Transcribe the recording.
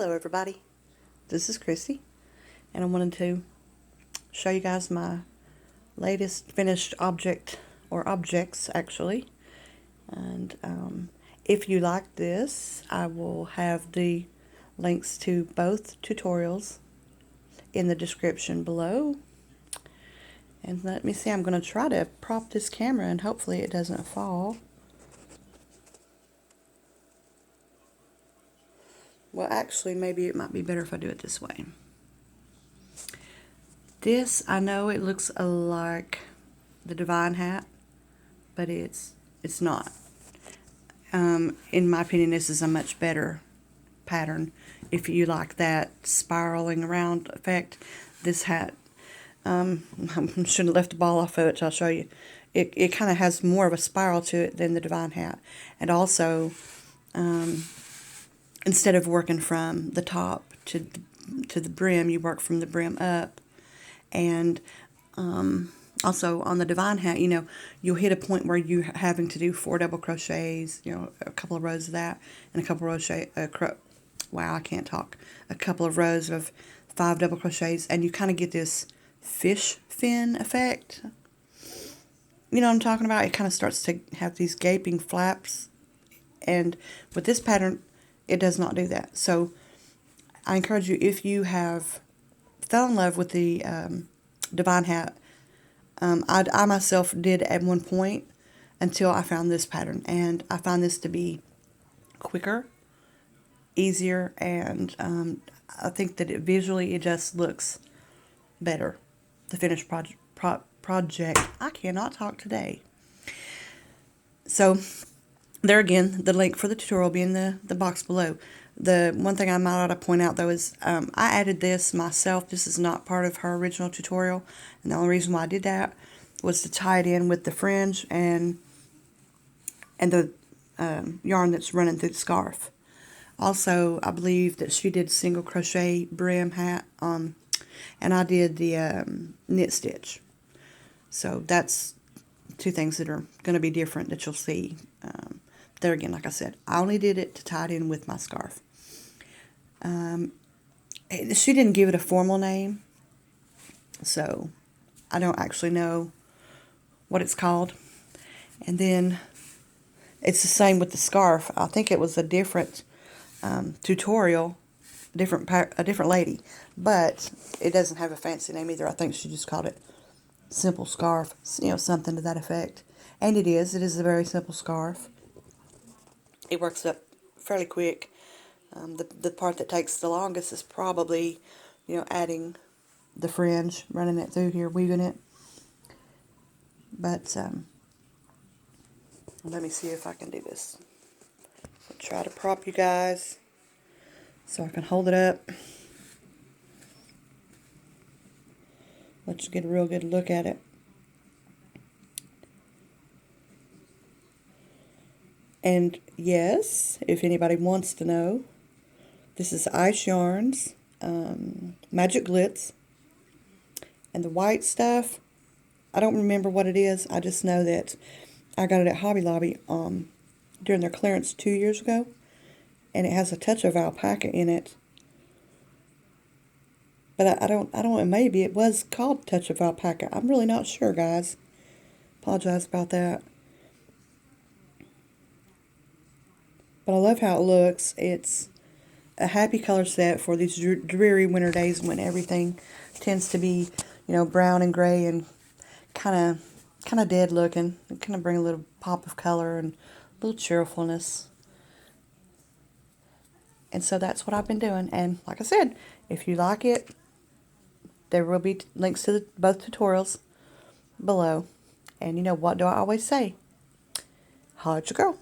Hello everybody, this is Christy, and I wanted to show you guys my latest finished object, or objects actually. And if you like this, I will have the links to both tutorials in the description below. And let me see, I'm going to try to prop this camera and hopefully it doesn't fall. Well, actually, maybe it might be better if I do it this way. This, I know it looks like the Divine hat, but it's not. In my opinion, this is a much better pattern. If you like that spiraling around effect, this hat, I shouldn't have left the ball off of it, so I'll show you. It kind of has more of a spiral to it than the Divine hat. And also, instead of working from the top to the brim, you work from the brim up. And also on the Divine hat, you'll hit a point where you're having to do 4 double crochets, a couple of rows of that, and a couple of wow, I can't talk. A couple of rows of 5 double crochets, and you kind of get this fish fin effect. You know what I'm talking about? It kind of starts to have these gaping flaps, and with this pattern, it does not do that. So I encourage you, if you have fell in love with the Divine hat, I myself did at one point until I found this pattern, and I find this to be quicker, easier, and I think that visually it just looks better. The finished project. I cannot talk today. So there again, the link for the tutorial will be in the box below. The one thing I might ought to point out though is I added this myself. This is not part of her original tutorial, and the only reason why I did that was to tie it in with the fringe and the yarn that's running through the scarf. Also, I believe that she did single crochet brim hat, and I did the knit stitch. So that's 2 things that are going to be different that you'll see. There again, like I said, I only did it to tie it in with my scarf. She didn't give it a formal name, so I don't actually know what it's called. And then it's the same with the scarf. I think it was a different tutorial, a different lady, but it doesn't have a fancy name either. I think she just called it simple scarf, something to that effect. And it is a very simple scarf. It works up fairly quick. The part that takes the longest is probably, adding the fringe, running it through here, weaving it. But let me see if I can do this. I'll try to prop you guys so I can hold it up. Let you get a real good look at it. And yes, if anybody wants to know, this is Ice Yarns, Magic Glitz. And the white stuff, I don't remember what it is. I just know that I got it at Hobby Lobby during their clearance 2 years ago. And it has a touch of alpaca in it. But I don't know, maybe it was called Touch of Alpaca. I'm really not sure, guys. Apologize about that. But I love how it looks. It's a happy color set for these dreary winter days when everything tends to be, brown and gray and kind of dead looking. It kind of bring a little pop of color and a little cheerfulness. And so that's what I've been doing. And like I said, if you like it, there will be links to both tutorials below. And what do I always say? Holla at your girl.